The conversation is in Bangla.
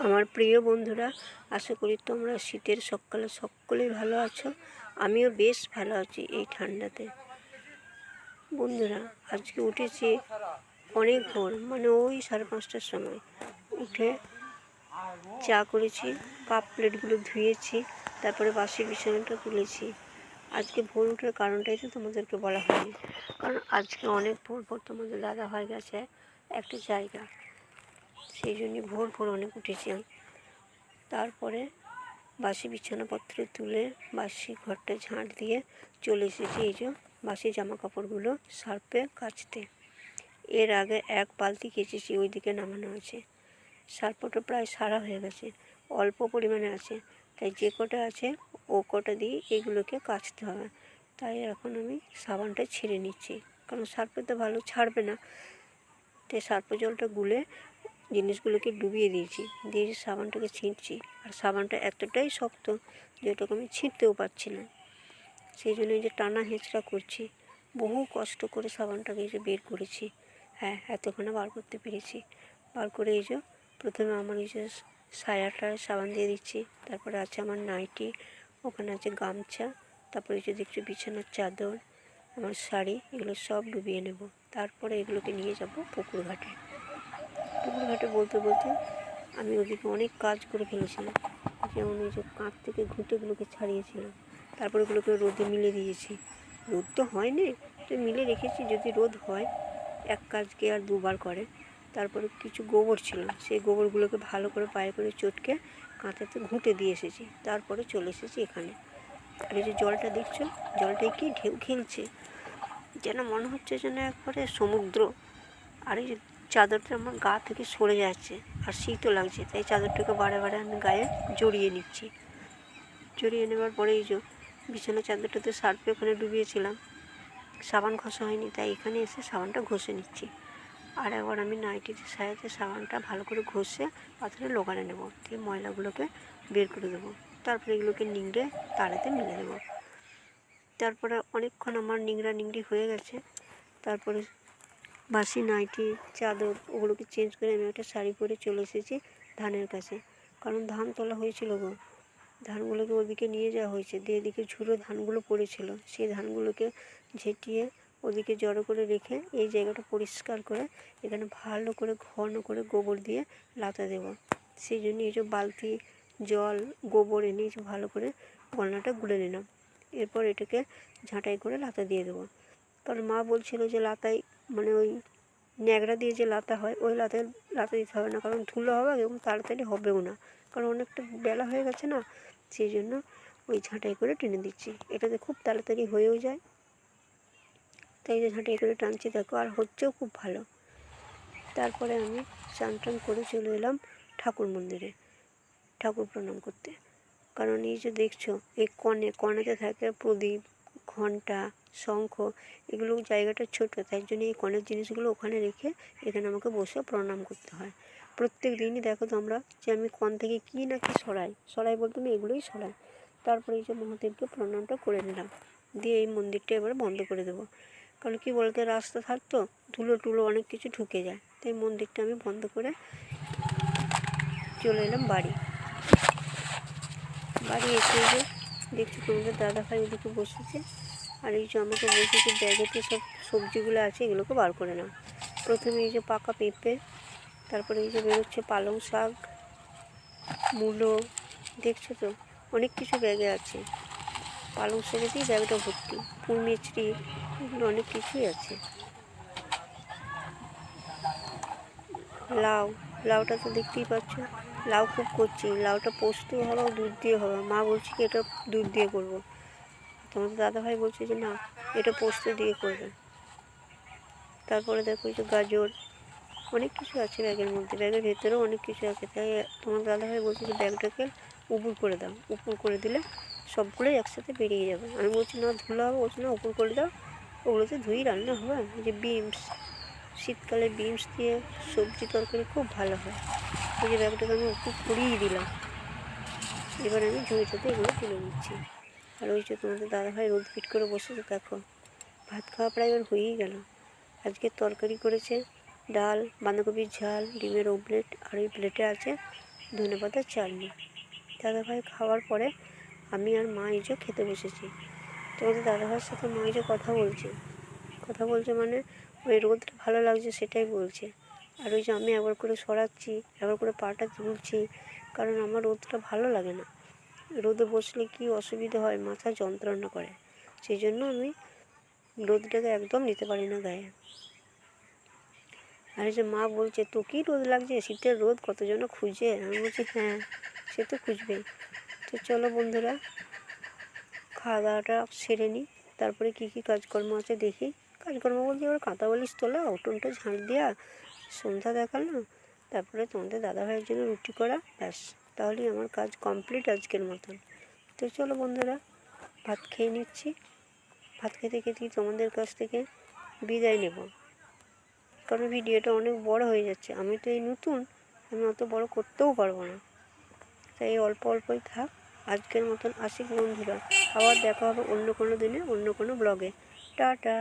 আমার প্রিয় বন্ধুরা, আশা করি তোমরা শীতের সকালে সকলেই ভালো আছো। আমিও বেশ ভালো আছি এই ঠান্ডাতে। বন্ধুরা, আজকে উঠেছি অনেক ভোর, মানে ওই 5:30টার সময় উঠে চা করেছি, কাপ প্লেটগুলো ধুয়েছি, তারপরে বাসি বিছানাটা তুলেছি। আজকে ভোর ওঠার কারণটাই তো তোমাদেরকে বলা হয়নি, কারণ আজকে অনেক ভোর ভোর তোমাদের দাদা হয়ে গেছে একটা জায়গা, সেই জন্যই ভোর ভোর অনেক উঠেছি। তারপরে বাসি বিছানাপত্র তুলে বাসি ঘরটা ঝাঁট দিয়ে চলে এসেছি এই যে বাসি জামা কাপড়গুলো সার্ফে কাচতে। এর আগে এক বালতি কেচেছি, ওইদিকে নামানো আছে। সার্ফটা প্রায় সারা হয়ে গেছে, অল্প পরিমাণে আছে, তাই যে কটা আছে ও কটা দিয়ে এগুলোকে কাচতে হবে। তাই এখন আমি সাবানটা ছেড়ে নিচ্ছি, কারণ সার্ফে তো ভালো ছাড়বে না, তাই সার্ফ জলটা গুলে জিনিসগুলোকে ডুবিয়ে দিয়েছি, দিয়ে সাবানটাকে ছিঁড়ছি। আর সাবানটা এতটাই শক্ত যে ওটাকে আমি ছিঁড়তেও পারছি না, সেই জন্য এই যে টানা হেঁচড়া করছি। বহু কষ্ট করে সাবানটাকে এই যে বের করেছি। হ্যাঁ, এতক্ষণে বার করতে পেরেছি। বার করে এই যে প্রথমে আমার এই যে সায়াটায় সাবান দিয়ে দিচ্ছি, তারপরে আছে আমার নাইটি, ওখানে আছে গামছা, তারপরে এই যে দেখছি বিছানার চাদর, আমার শাড়ি, এগুলো সব ডুবিয়ে নেব। তারপরে এগুলোকে নিয়ে যাব পুকুর ঘাটে। পুকুর ঘাটে বলতে বলতে আমি ওদিকে অনেক কাজ করে ফেলেছিলাম, যেমন এই যে কাঁধ থেকে ঘুঁটেগুলোকে ছাড়িয়েছিলাম, তারপরে এগুলোকে রোদে মিলে দিয়েছি। রোদ তো হয়নি, তো মিলে রেখেছি, যদি রোদ হয় এক কাজকে আর দুবার করে। তারপরে কিছু গোবর ছিল, সেই গোবরগুলোকে ভালো করে পায়ে করে চটকে কাঁথাতে ঘুঁটে দিয়ে এসেছি। তারপরে চলে এসেছি এখানে। আর এই যে জলটা দেখছো, জলটায় কি ঢেউ খেলছে, যেন মনে হচ্ছে যেন একবারে সমুদ্র। আর এই যে চাদরটা আমার গা থেকে সরে যাচ্ছে আর শীতও লাগছে, তাই চাদরটাকে বারে বারে আমি গায়ে জড়িয়ে নিচ্ছি। জড়িয়ে নেওয়ার পরে এই যে বিছানা চাদরটাতে সার্ফে ওখানে ডুবিয়েছিলাম, সাবান ঘষা হয়নি, তাই এখানে এসে সাবানটা ঘষে নিচ্ছি। আর একবার আমি নাইটিতে সায়াতে সাবানটা ভালো করে ঘষে পাথরে লোগানে নেব, দিয়ে ময়লাগুলোকে বের করে দেবো। তারপরে এগুলোকে নিংড়ে তারেতে মেলে দেবো। তারপরে অনেকক্ষণ আমার নিংড়া নিংড়ি হয়ে গেছে। তারপরে বাসি নাইটি চাদর ওগুলোকে চেঞ্জ করে আমি একটা শাড়ি পরে চলে এসেছি ধানের কাছে, কারণ ধান তোলা হয়েছিল গো। ধানগুলোকে ওদিকে নিয়ে যাওয়া হয়েছে, দিয়ে এদিকে ঝুড়ো ধানগুলো পড়েছিল, সেই ধানগুলোকে ঝেঁটিয়ে ওদিকে জড়ো করে রেখে এই জায়গাটা পরিষ্কার করে এখানে ভালো করে ঘন করে গোবর দিয়ে লাতা দেব। সেই জন্য এই যে বালতি জল গোবর এনে ভালো করে গলনাটা গুলে নিলাম। এরপর এটাকে ঝাঁটাই করে লাতা দিয়ে দেবো, কারণ মা বলছিল যে লাতাই মানে ওই ন্যাকড়া দিয়ে যে লাতা হয় ওই লাতা দিতে হবে না, কারণ ধুলো হবে এবং তাড়াতাড়ি হবেও না, কারণ অনেকটা বেলা হয়ে গেছে না, সেই জন্য ওই ঝাঁটাই করে টেনে দিচ্ছি। এটাতে খুব তাড়াতাড়ি হয়েও যায়, তাই যে ঝাঁটাই করে টানছি দেখো, আর হচ্ছেও খুব ভালো। তারপরে আমি স্নান টান করে চলে এলাম ঠাকুর মন্দিরে ঠাকুর প্রণাম করতে, কারণ এই যে দেখছো এই কনেতে থাকে প্রদীপ, ঘণ্টা, শঙ্খ, এগুলো জায়গাটা ছোট, তাই জন্য এই কনের জিনিসগুলো ওখানে রেখে এখানে আমাকে বসে প্রণাম করতে হয়। প্রত্যেক দিনই দেখো তোমরা যে আমি কন থেকে কী না কি সরাই বলতে আমি এগুলোই সরাই। তারপরে এই যে মহাদেবকে প্রণামটা করে নিলাম, দিয়ে এই মন্দিরটা এবার বন্ধ করে দেবো, কারণ কি বলতে রাস্তা থাকতো ধুলো টুলো অনেক কিছু ঢুকে যায়, তাই মন্দিরটা আমি বন্ধ করে চলে এলাম বাড়ি এসে যে দেখছি তোমাদের দাদাভাই ওদিকে বসেছে, আর এই যে আমাকে বলছে যে ব্যাগেতে সব সবজিগুলো আছে এগুলোকে বার করে নাও। প্রথমে এই যে পাকা পেঁপে, তারপরে এই যে বেরোচ্ছে পালং শাক, মূলো, দেখছো তো অনেক কিছু ব্যাগে আছে। পালং শাকেতেই ব্যাগটা ভর্তি, পুঁই মিচড়ি, এগুলো অনেক কিছুই আছে। লাউটা তো দেখতেই পাচ্ছ, লাউ খুব করছি, লাউটা পোস্তও হবে দুধ দিয়ে হবে। মা বলছে কি এটা দুধ দিয়ে করবো, তোমাদের দাদাভাই বলছে যে না এটা পোস্ত দিয়ে করবে। তারপরে দেখো এই যে গাজর, অনেক কিছু আছে ব্যাগের মধ্যে, ব্যাগের ভেতরেও অনেক কিছু আছে, তাই তোমার দাদাভাই বলছে যে ব্যাগটাকে উপুর করে দাও, উপুর করে দিলে সবগুলোই একসাথে বেরিয়ে যাবে। আমি বলছি না ধুলো হবে, বলছি না উপুর করে দাও, ওগুলোতে ধুই রান্না হবে। এই যে বিনস, শীতকালে বিনস দিয়ে সবজি তরকারি খুব ভালো হয়। এই যে ব্যাগটাকে আমি উপর করিয়ে দিলাম, এবার আমি ঝুড়িটাতে এগুলো তুলে নিচ্ছি। আর ওই যে তোমাদের দাদাভাই রোদ ফিট করে বসেছে দেখো। ভাত খাওয়া প্রায় এবার হয়েই গেল। আজকে তরকারি করেছে ডাল, বাঁধাকপির ঝাল, ডিমের অমলেট, আর ওই প্লেটে আছে ধনেপাতার চাটনি। দাদাভাই খাওয়ার পরে আমি আর মা এই যে খেতে বসেছি। তোমাদের দাদাভাইয়ের সাথে মা এই যে কথা বলছে মানে ওই রোদটা ভালো লাগছে সেটাই বলছে। আর ওই যে আমি একবার করে সরাচ্ছি, একবার করে পাটা তুলছি, কারণ আমার রোদটা ভালো লাগে না। রোদে বসলে কি অসুবিধা হয়, মাথা যন্ত্রণা করে, সেই জন্য আমি রোদটাকে একদম নিতে পারি না গায়ে। আর এই যে মা বলছে তো কি রোদ লাগছে, শীতের রোদ কতজন খুঁজে। আমি বলছি হ্যাঁ, সে তো খুঁজবেই। তো চলো বন্ধুরা, খাওয়া দাওয়াটা সেরে নিই, তারপরে কী কী কাজকর্ম আছে দেখি। কাজকর্ম বলতে এবার কাঁথা বালিশ তোলা, উঠোনটা ঝাঁট দেওয়া, সন্ধ্যা দেখানো, তারপরে তোমাদের দাদাভাইয়ের জন্য রুটি করা, ব্যাস তাহলেই আমার কাজ কমপ্লিট আজকের মতন। তো চলো বন্ধুরা, ভাত খেয়ে নিচ্ছি। ভাত খেতে খেতেই তোমাদের কাছ থেকে বিদায় নেব, কারণ ভিডিওটা অনেক বড় হয়ে যাচ্ছে। আমি তো এই নতুন, আমি অত বড় করতেও পারবো না, তাই অল্প অল্পই থাক। আজকের মতন আসি বন্ধুরা, আবার দেখা হবে অন্য কোনো দিনে অন্য কোনো ব্লগে। টাটা।